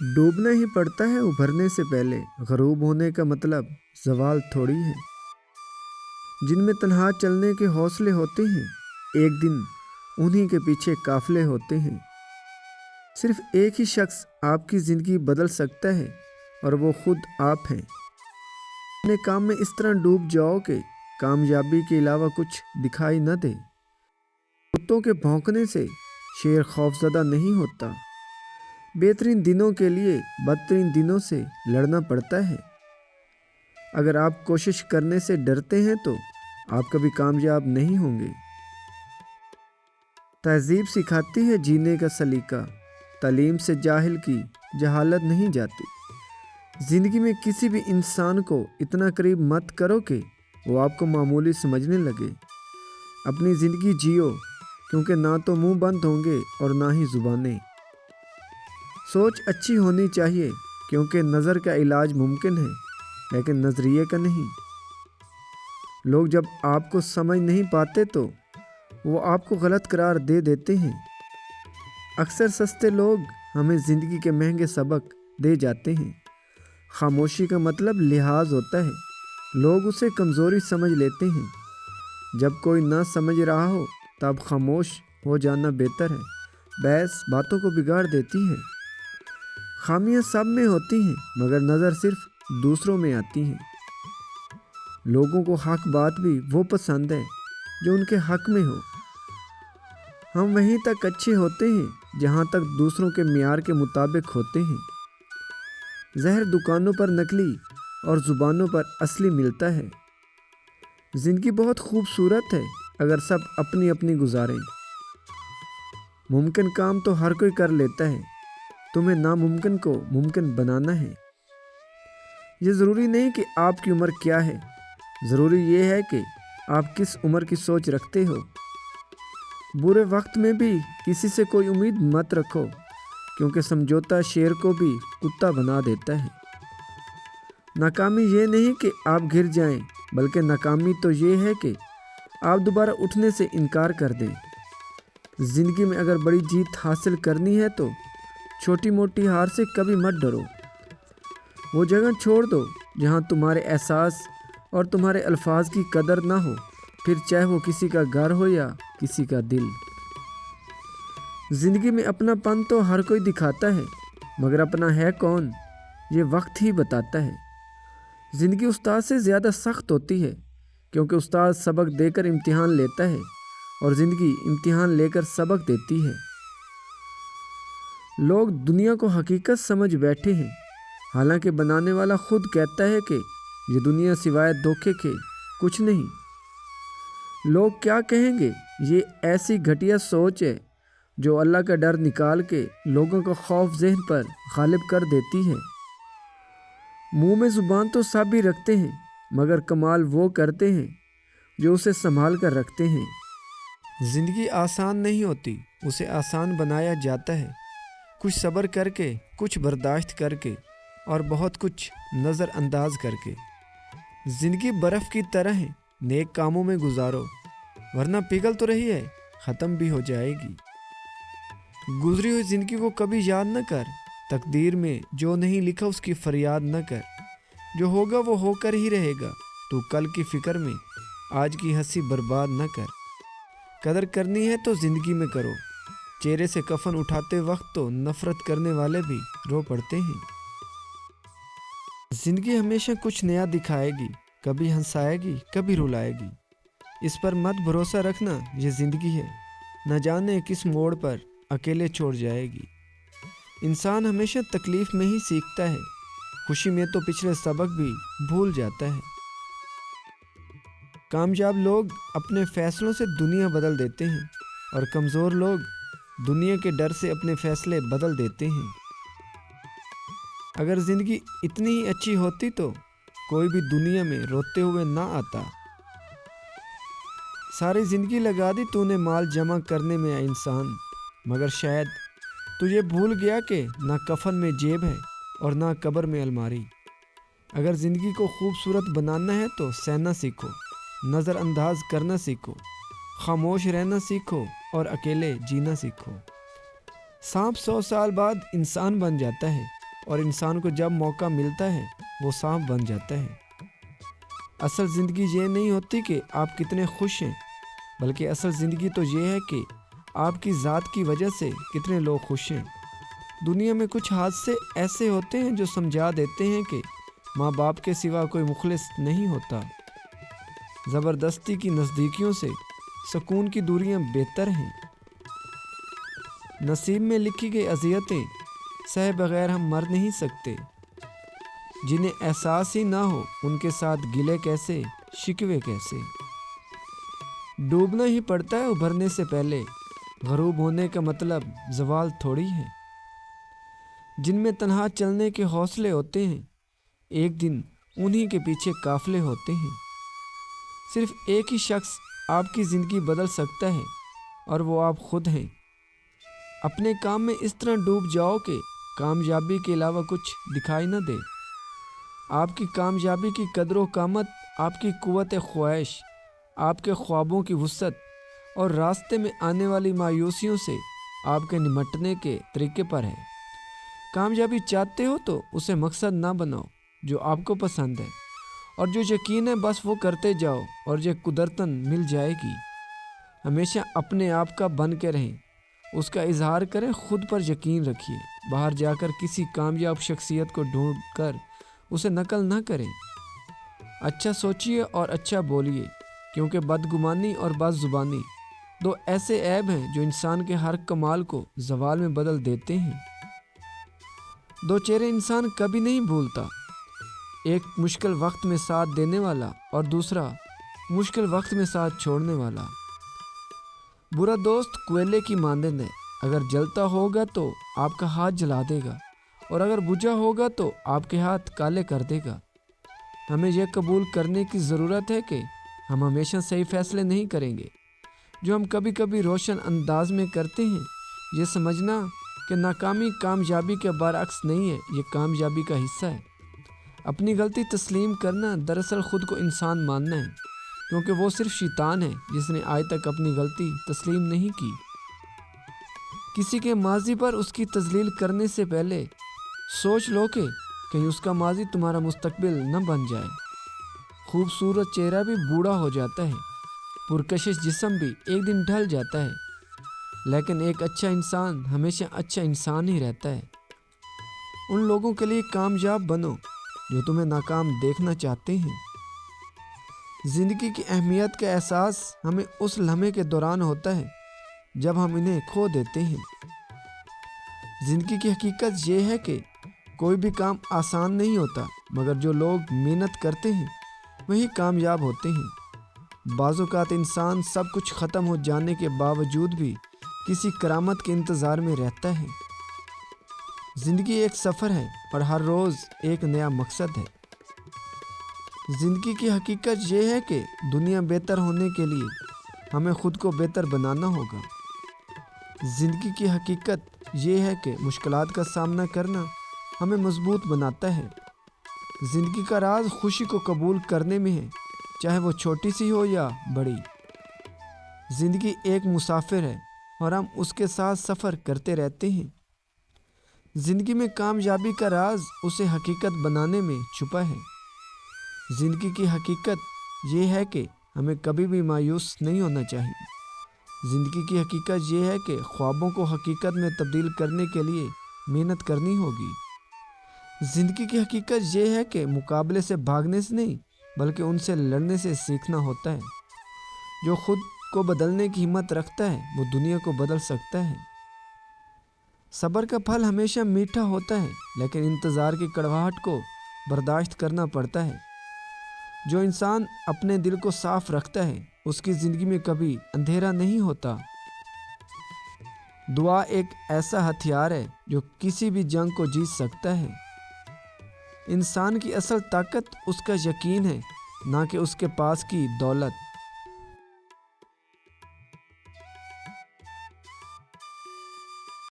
ڈوبنا ہی پڑتا ہے ابھرنے سے پہلے، غروب ہونے کا مطلب زوال تھوڑی ہے۔ جن میں تنہا چلنے کے حوصلے ہوتے ہیں، ایک دن انہی کے پیچھے قافلے ہوتے ہیں۔ صرف ایک ہی شخص آپ کی زندگی بدل سکتا ہے اور وہ خود آپ ہیں۔ اپنے کام میں اس طرح ڈوب جاؤ کہ کامیابی کے علاوہ کچھ دکھائی نہ دے۔ کتوں کے بھونکنے سے شیر خوفزدہ نہیں ہوتا۔ بہترین دنوں کے لیے بدترین دنوں سے لڑنا پڑتا ہے۔ اگر آپ کوشش کرنے سے ڈرتے ہیں تو آپ کبھی کامیاب نہیں ہوں گے۔ تہذیب سکھاتی ہے جینے کا سلیقہ، تعلیم سے جاہل کی جہالت نہیں جاتی۔ زندگی میں کسی بھی انسان کو اتنا قریب مت کرو کہ وہ آپ کو معمولی سمجھنے لگے۔ اپنی زندگی جیو، کیونکہ نہ تو منہ بند ہوں گے اور نہ ہی زبانیں۔ سوچ اچھی ہونی چاہیے، کیونکہ نظر کا علاج ممکن ہے لیکن نظریے کا نہیں۔ لوگ جب آپ کو سمجھ نہیں پاتے تو وہ آپ کو غلط قرار دے دیتے ہیں۔ اکثر سستے لوگ ہمیں زندگی کے مہنگے سبق دے جاتے ہیں۔ خاموشی کا مطلب لحاظ ہوتا ہے، لوگ اسے کمزوری سمجھ لیتے ہیں۔ جب کوئی نہ سمجھ رہا ہو تب خاموش ہو جانا بہتر ہے۔ بحث باتوں کو بگاڑ دیتی ہے۔ خامیاں سب میں ہوتی ہیں مگر نظر صرف دوسروں میں آتی ہیں۔ لوگوں کو حق بات بھی وہ پسند ہے جو ان کے حق میں ہو۔ ہم وہیں تک اچھے ہوتے ہیں جہاں تک دوسروں کے معیار کے مطابق ہوتے ہیں۔ زہر دکانوں پر نکلی اور زبانوں پر اصلی ملتا ہے۔ زندگی بہت خوبصورت ہے اگر سب اپنی اپنی گزاریں۔ ممکن کام تو ہر کوئی کر لیتا ہے، تمہیں ناممکن کو ممکن بنانا ہے۔ یہ ضروری نہیں کہ آپ کی عمر کیا ہے، ضروری یہ ہے کہ آپ کس عمر کی سوچ رکھتے ہو۔ برے وقت میں بھی کسی سے کوئی امید مت رکھو، کیونکہ سمجھوتا شیر کو بھی کتا بنا دیتا ہے۔ ناکامی یہ نہیں کہ آپ گر جائیں، بلکہ ناکامی تو یہ ہے کہ آپ دوبارہ اٹھنے سے انکار کر دیں۔ زندگی میں اگر بڑی جیت حاصل کرنی ہے تو چھوٹی موٹی ہار سے کبھی مت ڈرو۔ وہ جگہ چھوڑ دو جہاں تمہارے احساس اور تمہارے الفاظ کی قدر نہ ہو، پھر چاہے وہ کسی کا گھر ہو یا کسی کا دل۔ زندگی میں اپنا پن تو ہر کوئی دکھاتا ہے، مگر اپنا ہے کون یہ وقت ہی بتاتا ہے۔ زندگی استاد سے زیادہ سخت ہوتی ہے، کیونکہ استاد سبق دے کر امتحان لیتا ہے اور زندگی امتحان لے کر سبق دیتی ہے۔ لوگ دنیا کو حقیقت سمجھ بیٹھے ہیں، حالانکہ بنانے والا خود کہتا ہے کہ یہ دنیا سوائے دھوکے کے کچھ نہیں۔ لوگ کیا کہیں گے، یہ ایسی گھٹیا سوچ ہے جو اللہ کا ڈر نکال کے لوگوں کا خوف ذہن پر غالب کر دیتی ہے۔ منہ میں زبان تو سب ہی رکھتے ہیں، مگر کمال وہ کرتے ہیں جو اسے سنبھال کر رکھتے ہیں۔ زندگی آسان نہیں ہوتی، اسے آسان بنایا جاتا ہے، کچھ صبر کر کے، کچھ برداشت کر کے اور بہت کچھ نظر انداز کر کے۔ زندگی برف کی طرح ہے، نیک کاموں میں گزارو، ورنہ پگھل تو رہی ہے، ختم بھی ہو جائے گی۔ گزری ہوئی زندگی کو کبھی یاد نہ کر، تقدیر میں جو نہیں لکھا اس کی فریاد نہ کر۔ جو ہوگا وہ ہو کر ہی رہے گا، تو کل کی فکر میں آج کی ہنسی برباد نہ کر۔ قدر کرنی ہے تو زندگی میں کرو، چہرے سے کفن اٹھاتے وقت تو نفرت کرنے والے بھی رو پڑتے ہیں۔ زندگی ہمیشہ کچھ نیا دکھائے گی، کبھی ہنسائے گی، کبھی رلائے گی۔ اس پر مت بھروسہ رکھنا، یہ زندگی ہے، نہ جانے کس موڑ پر اکیلے چھوڑ جائے گی۔ انسان ہمیشہ تکلیف میں ہی سیکھتا ہے، خوشی میں تو پچھلے سبق بھی بھول جاتا ہے۔ کامیاب لوگ اپنے فیصلوں سے دنیا بدل دیتے ہیں اور کمزور لوگ دنیا کے ڈر سے اپنے فیصلے بدل دیتے ہیں۔ اگر زندگی اتنی ہی اچھی ہوتی تو کوئی بھی دنیا میں روتے ہوئے نہ آتا۔ ساری زندگی لگا دی تو نے مال جمع کرنے میں اے انسان، مگر شاید تو یہ بھول گیا کہ نہ کفن میں جیب ہے اور نہ قبر میں الماری۔ اگر زندگی کو خوبصورت بنانا ہے تو سہنا سیکھو، نظر انداز کرنا سیکھو، خاموش رہنا سیکھو اور اکیلے جینا سیکھو۔ سانپ 100 سال بعد انسان بن جاتا ہے، اور انسان کو جب موقع ملتا ہے وہ سانپ بن جاتا ہے۔ اصل زندگی یہ نہیں ہوتی کہ آپ کتنے خوش ہیں، بلکہ اصل زندگی تو یہ ہے کہ آپ کی ذات کی وجہ سے کتنے لوگ خوش ہیں۔ دنیا میں کچھ حادثے ایسے ہوتے ہیں جو سمجھا دیتے ہیں کہ ماں باپ کے سوا کوئی مخلص نہیں ہوتا۔ زبردستی کی نزدیکیوں سے سکون کی دوریاں بہتر ہیں۔ نصیب میں لکھی گئی اذیتیں سہے بغیر ہم مر نہیں سکتے۔ جنہیں احساس ہی نہ ہو ان کے ساتھ گلے کیسے، شکوے کیسے۔ ڈوبنا ہی پڑتا ہے ابھرنے سے پہلے، غروب ہونے کا مطلب زوال تھوڑی ہے۔ جن میں تنہا چلنے کے حوصلے ہوتے ہیں، ایک دن انہی کے پیچھے قافلے ہوتے ہیں۔ صرف ایک ہی شخص آپ کی زندگی بدل سکتا ہے اور وہ آپ خود ہیں۔ اپنے کام میں اس طرح ڈوب جاؤ کہ کامیابی کے علاوہ کچھ دکھائی نہ دے۔ آپ کی کامیابی کی قدر و قامت آپ کی قوت خواہش، آپ کے خوابوں کی وسعت اور راستے میں آنے والی مایوسیوں سے آپ کے نمٹنے کے طریقے پر ہے۔ کامیابی چاہتے ہو تو اسے مقصد نہ بناؤ جو آپ کو پسند ہے، اور جو یقین ہے بس وہ کرتے جاؤ اور یہ قدرتاً مل جائے گی۔ ہمیشہ اپنے آپ کا بن کے رہیں، اس کا اظہار کریں، خود پر یقین رکھیے۔ باہر جا کر کسی کامیاب شخصیت کو ڈھونڈ کر اسے نقل نہ کریں۔ اچھا سوچیے اور اچھا بولیے، کیونکہ بدگمانی اور بد زبانی دو ایسے عیب ہیں جو انسان کے ہر کمال کو زوال میں بدل دیتے ہیں۔ دو چہرے انسان کبھی نہیں بھولتا، ایک مشکل وقت میں ساتھ دینے والا اور دوسرا مشکل وقت میں ساتھ چھوڑنے والا۔ برا دوست کوئلے کی مانند ہے، اگر جلتا ہوگا تو آپ کا ہاتھ جلا دے گا، اور اگر بجھا ہوگا تو آپ کے ہاتھ کالے کر دے گا۔ ہمیں یہ قبول کرنے کی ضرورت ہے کہ ہم ہمیشہ صحیح فیصلے نہیں کریں گے۔ جو ہم کبھی کبھی روشن انداز میں کرتے ہیں، یہ سمجھنا کہ ناکامی کامیابی کے برعکس نہیں ہے، یہ کامیابی کا حصہ ہے۔ اپنی غلطی تسلیم کرنا دراصل خود کو انسان ماننا ہے، کیونکہ وہ صرف شیطان ہے جس نے آج تک اپنی غلطی تسلیم نہیں کی۔ کسی کے ماضی پر اس کی تذلیل کرنے سے پہلے سوچ لو کہ کہیں اس کا ماضی تمہارا مستقبل نہ بن جائے۔ خوبصورت چہرہ بھی بوڑھا ہو جاتا ہے، پرکشش جسم بھی ایک دن ڈھل جاتا ہے، لیکن ایک اچھا انسان ہمیشہ اچھا انسان ہی رہتا ہے۔ ان لوگوں کے لیے کامیاب بنو جو تمہیں ناکام دیکھنا چاہتے ہیں۔ زندگی کی اہمیت کا احساس ہمیں اس لمحے کے دوران ہوتا ہے جب ہم انہیں کھو دیتے ہیں۔ زندگی کی حقیقت یہ ہے کہ کوئی بھی کام آسان نہیں ہوتا، مگر جو لوگ محنت کرتے ہیں وہی کامیاب ہوتے ہیں۔ بعض اوقات انسان سب کچھ ختم ہو جانے کے باوجود بھی کسی کرامت کے انتظار میں رہتا ہے۔ زندگی ایک سفر ہے اور ہر روز ایک نیا مقصد ہے۔ زندگی کی حقیقت یہ ہے کہ دنیا بہتر ہونے کے لیے ہمیں خود کو بہتر بنانا ہوگا۔ زندگی کی حقیقت یہ ہے کہ مشکلات کا سامنا کرنا ہمیں مضبوط بناتا ہے۔ زندگی کا راز خوشی کو قبول کرنے میں ہے، چاہے وہ چھوٹی سی ہو یا بڑی۔ زندگی ایک مسافر ہے اور ہم اس کے ساتھ سفر کرتے رہتے ہیں۔ زندگی میں کامیابی کا راز اسے حقیقت بنانے میں چھپا ہے۔ زندگی کی حقیقت یہ ہے کہ ہمیں کبھی بھی مایوس نہیں ہونا چاہیے۔ زندگی کی حقیقت یہ ہے کہ خوابوں کو حقیقت میں تبدیل کرنے کے لیے محنت کرنی ہوگی۔ زندگی کی حقیقت یہ ہے کہ مقابلے سے بھاگنے سے نہیں بلکہ ان سے لڑنے سے سیکھنا ہوتا ہے۔ جو خود کو بدلنے کی ہمت رکھتا ہے وہ دنیا کو بدل سکتا ہے۔ صبر کا پھل ہمیشہ میٹھا ہوتا ہے، لیکن انتظار کی کڑواہٹ کو برداشت کرنا پڑتا ہے۔ جو انسان اپنے دل کو صاف رکھتا ہے اس کی زندگی میں کبھی اندھیرا نہیں ہوتا۔ دعا ایک ایسا ہتھیار ہے جو کسی بھی جنگ کو جیت سکتا ہے۔ انسان کی اصل طاقت اس کا یقین ہے، نہ کہ اس کے پاس کی دولت۔